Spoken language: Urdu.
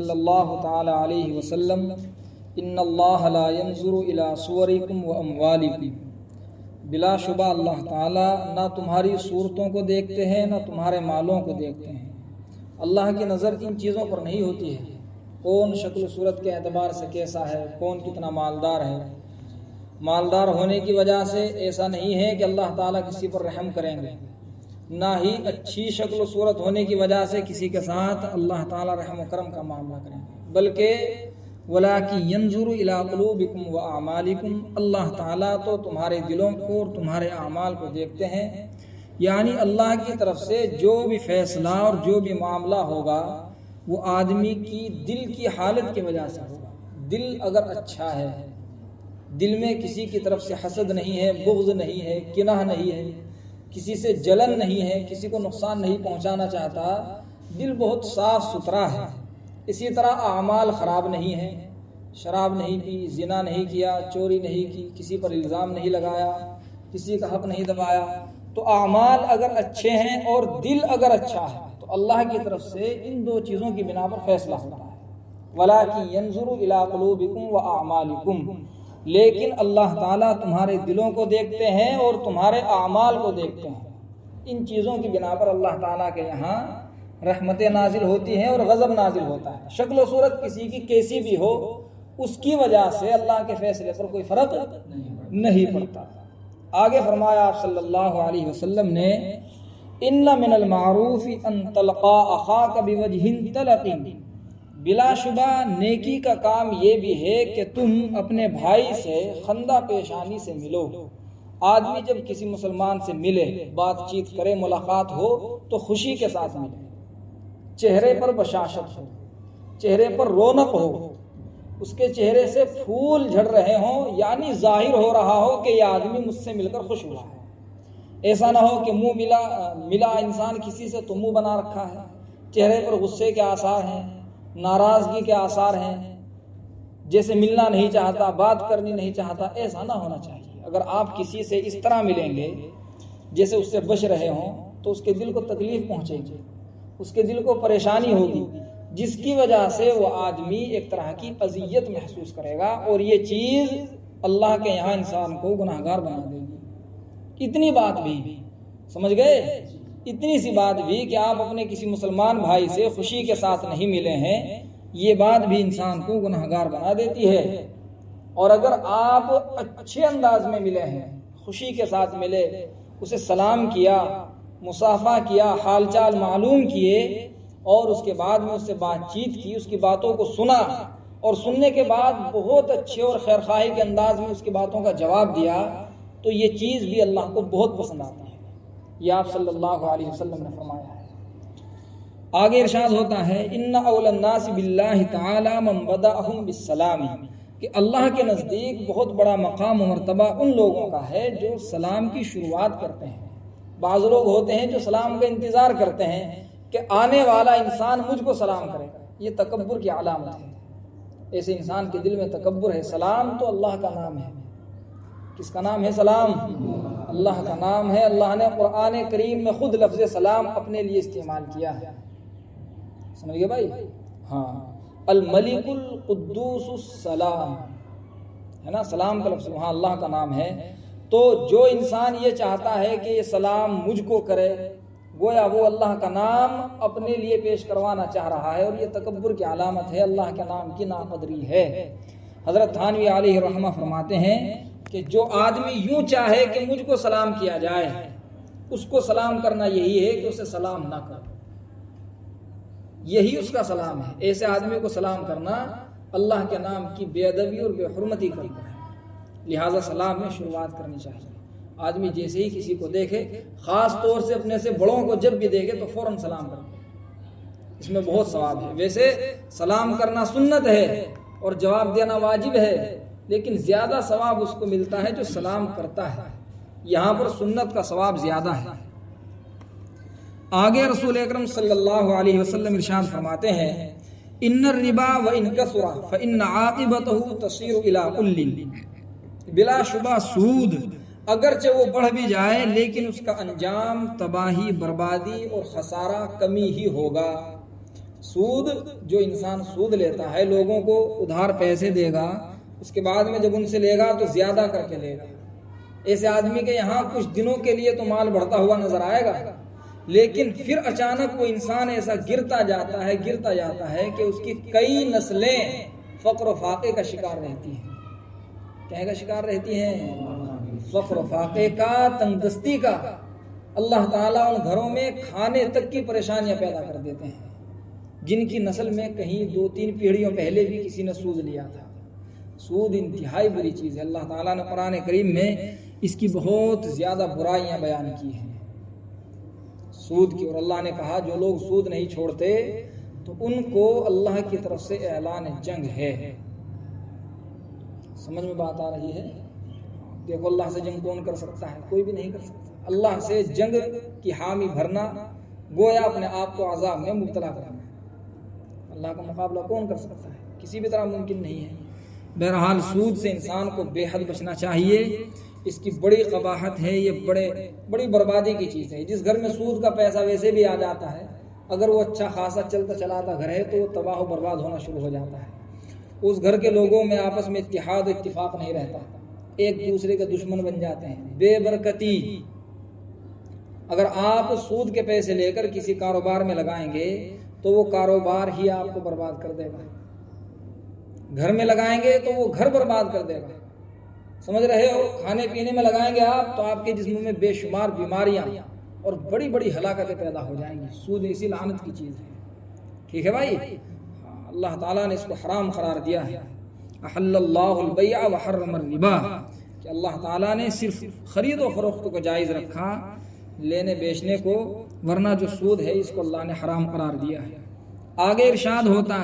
صلی اللہ تعالی علیہ وسلم ان اللہ لا ينظر الى صورکم و اموالکم، بلا شبہ اللہ تعالیٰ نہ تمہاری صورتوں کو دیکھتے ہیں نہ تمہارے مالوں کو دیکھتے ہیں۔ اللہ کی نظر ان چیزوں پر نہیں ہوتی ہے، کون شکل و صورت کے اعتبار سے کیسا ہے، کون کتنا مالدار ہے۔ مالدار ہونے کی وجہ سے ایسا نہیں ہے کہ اللہ تعالیٰ کسی پر رحم کریں گے، نہ ہی اچھی شکل و صورت ہونے کی وجہ سے کسی کے ساتھ اللہ تعالیٰ رحم و کرم کا معاملہ کریں گے، بلکہ وَلَٰكِن يَنظُرُ إِلَىٰ قُلُوبِكُمْ وَأَعْمَالِكُمْ، اللہ تعالیٰ تو تمہارے دلوں کو اور تمہارے اعمال کو دیکھتے ہیں، یعنی اللہ کی طرف سے جو بھی فیصلہ اور جو بھی معاملہ ہوگا وہ آدمی کی دل کی حالت کی وجہ سے ہوگا۔ دل اگر اچھا ہے، دل میں کسی کی طرف سے حسد نہیں ہے، بغض نہیں ہے، کناہ نہیں ہے، کسی سے جلن نہیں ہے، کسی کو نقصان نہیں پہنچانا چاہتا، دل بہت صاف ستھرا ہے۔ اسی طرح اعمال خراب نہیں ہیں، شراب نہیں پی، زنا نہیں کیا، چوری نہیں کی، کسی پر الزام نہیں لگایا، کسی کا حق نہیں دبایا، تو اعمال اگر اچھے ہیں اور دل اگر اچھا ہے تو اللہ کی طرف سے ان دو چیزوں کی بنا پر فیصلہ ہوتا ہے۔ وَلَٰكِن يَنظُرُ إِلَىٰ قُلُوبِكُمْ وَأَعْمَالِكُمْ، لیکن اللہ تعالیٰ تمہارے دلوں کو دیکھتے ہیں اور تمہارے اعمال کو دیکھتے ہیں۔ ان چیزوں کی بنا پر اللہ تعالیٰ کے یہاں رحمتیں نازل ہوتی ہیں اور غضب نازل ہوتا ہے۔ شکل و صورت کسی کی کیسی بھی ہو، اس کی وجہ سے اللہ کے فیصلے پر کوئی فرق نہیں پڑتا۔ آگے فرمایا آپ صلی اللہ علیہ وسلم نے ان من المعروف ان تلقا اخاک بوجہ طلق، بلا شبہ نیکی کا کام یہ بھی ہے کہ تم اپنے بھائی سے خندہ پیشانی سے ملو۔ آدمی جب کسی مسلمان سے ملے، بات چیت کرے، ملاقات ہو تو خوشی کے ساتھ ملے، چہرے پر بشاشت ہو، چہرے پر رونق ہو، اس کے چہرے سے پھول جھڑ رہے ہوں، یعنی ظاہر ہو رہا ہو کہ یہ آدمی مجھ سے مل کر خوش ہوا ہے۔ ایسا نہ ہو کہ منہ ملا انسان کسی سے تو منہ بنا رکھا ہے، چہرے پر غصے کے آثار ہیں، ناراضگی کے آثار ہیں، جیسے ملنا نہیں چاہتا، بات کرنی نہیں چاہتا۔ ایسا نہ ہونا چاہیے۔ اگر آپ کسی سے اس طرح ملیں گے جیسے اس سے بچ رہے ہوں تو اس کے دل کو تکلیف پہنچے گی، اس کے دل کو پریشانی ہوگی، جس کی وجہ سے وہ آدمی ایک طرح کی اذیت محسوس کرے گا، اور یہ چیز اللہ کے یہاں انسان کو گناہگار بنا دے گی۔ اتنی بات بھی سمجھ گئے، اتنی سی بات بھی کہ آپ اپنے کسی مسلمان بھائی سے خوشی کے ساتھ نہیں ملے ہیں، یہ بات بھی انسان کو گناہگار بنا دیتی ہے۔ اور اگر آپ اچھے انداز میں ملے ہیں، خوشی کے ساتھ ملے، اسے سلام کیا، مصافحہ کیا، حال چال معلوم کیے، اور اس کے بعد میں اس سے بات چیت کی، اس کی باتوں کو سنا، اور سننے کے بعد بہت اچھے اور خیرخواہی کے انداز میں اس کی باتوں کا جواب دیا، تو یہ چیز بھی اللہ کو بہت پسند آتی ہے۔ یہ آپ صلی اللہ علیہ وسلم نے فرمایا ہے۔ آگے ارشاد ہوتا ہے ان اول الناس باللہ تعالی من بدأہم بالسلام، کہ اللہ کے نزدیک بہت بڑا مقام و مرتبہ ان لوگوں کا ہے جو سلام کی شروعات کرتے ہیں۔ بعض لوگ ہوتے ہیں جو سلام کا انتظار کرتے ہیں کہ آنے والا انسان مجھ کو سلام کرے، یہ تکبر کی علامت ہے۔ ایسے انسان کے دل میں تکبر ہے۔ سلام تو اللہ کا نام ہے۔ کس کا نام ہے سلام؟ اللہ کا نام ہے۔ اللہ نے قرآن کریم میں خود لفظ سلام اپنے لیے استعمال کیا ہے، سمجھ گئے بھائی؟ ہاں، الملک القدوس السلام ہے نا، سلام کا لفظ وہاں اللہ کا نام ہے۔ تو جو انسان یہ چاہتا ہے کہ یہ سلام مجھ کو کرے، گویا وہ اللہ کا نام اپنے لیے پیش کروانا چاہ رہا ہے، اور یہ تکبر کی علامت ہے، اللہ کے نام کی ناقدری ہے۔ حضرت تھانوی علیہ رحمہ فرماتے ہیں کہ جو آدمی یوں چاہے کہ مجھ کو سلام کیا جائے، اس کو سلام کرنا یہی ہے کہ اسے سلام نہ کرو، یہی اس کا سلام ہے۔ ایسے آدمی کو سلام کرنا اللہ کے نام کی بے ادبی اور بے حرمتی کرنا ہے، لہٰذا سلام میں شروعات کرنی چاہیے۔ آدمی جیسے ہی کسی کو دیکھے، خاص طور سے اپنے سے بڑوں کو جب بھی دیکھے تو فوراً سلام کرے، اس میں بہت ثواب ہے۔ ویسے سلام کرنا سنت ہے اور جواب دینا واجب ہے، لیکن زیادہ ثواب اس کو ملتا ہے جو سلام کرتا ہے، یہاں پر سنت کا ثواب زیادہ ہے۔ آگے رسول اکرم صلی اللہ علیہ وسلم ارشاد فرماتے ہیں ان الربا وان کثر فان عاقبته تصير الى كل، بلا شبہ سود اگرچہ وہ بڑھ بھی جائے لیکن اس کا انجام تباہی، بربادی اور خسارہ کمی ہی ہوگا۔ سود جو انسان سود لیتا ہے، لوگوں کو ادھار پیسے دے گا، اس کے بعد میں جب ان سے لے گا تو زیادہ کر کے لے گا. ایسے آدمی کے یہاں کچھ دنوں کے لیے تو مال بڑھتا ہوا نظر آئے گا، لیکن پھر اچانک وہ انسان ایسا گرتا جاتا ہے کہ اس کی کئی نسلیں فقر و فاقے کا شکار رہتی ہیں. کیا کا شکار رہتی ہیں؟ فقر و فاقے کا، تنگ دستی کا. اللہ تعالیٰ ان گھروں میں کھانے تک کی پریشانیاں پیدا کر دیتے ہیں، جن کی نسل میں کہیں 2-3 پیڑھیوں پہلے بھی کسی نے سود لیا تھا. سود انتہائی بری چیز ہے. اللہ تعالیٰ نے قرآن کریم میں اس کی بہت زیادہ برائیاں بیان کی ہیں سود کی، اور اللہ نے کہا جو لوگ سود نہیں چھوڑتے تو ان کو اللہ کی طرف سے اعلان جنگ ہے. سمجھ میں بات آ رہی ہے؟ دیکھو اللہ سے جنگ کون کر سکتا ہے؟ کوئی بھی نہیں کر سکتا. اللہ سے جنگ کی حامی بھرنا گویا اپنے آپ کو عذاب میں مبتلا کرنا. اللہ کا مقابلہ کون کر سکتا ہے؟ کسی بھی طرح ممکن نہیں ہے. بہرحال سود سے انسان کو بے حد بچنا چاہیے. اس کی بڑی قباحت ہے، یہ بڑی بربادی کی چیز ہے. جس گھر میں سود کا پیسہ ویسے بھی آ جاتا ہے، اگر وہ اچھا خاصا چلتا چلاتا گھر ہے تو وہ تباہ و برباد ہونا شروع ہو جاتا ہے. اس گھر کے لوگوں میں آپس میں اتحاد و اتفاق نہیں رہتا، ایک دوسرے کے دشمن بن جاتے ہیں. بے برکتی. اگر آپ سود کے پیسے لے کر کسی کاروبار میں لگائیں گے تو وہ کاروبار ہی آپ کو برباد کر دے گا. گھر میں لگائیں گے تو وہ گھر برباد کر دے گا. سمجھ رہے ہو؟ کھانے پینے میں لگائیں گے آپ تو آپ کے جسم میں بے شمار بیماریاں اور بڑی بڑی ہلاکتیں پیدا ہو جائیں گی. سود اسی لعنت کی چیز ہے. ٹھیک ہے بھائی؟ اللہ تعالیٰ نے اس کو حرام قرار دیا ہے. احل اللہ البیع وحرم الربا، کہ اللہ تعالیٰ نے صرف خرید و فروخت کو جائز رکھا، لینے بیچنے کو، ورنہ جو سود ہے اس کو اللہ نے حرام قرار دیا ہے. آگے ارشاد ہوتا ہے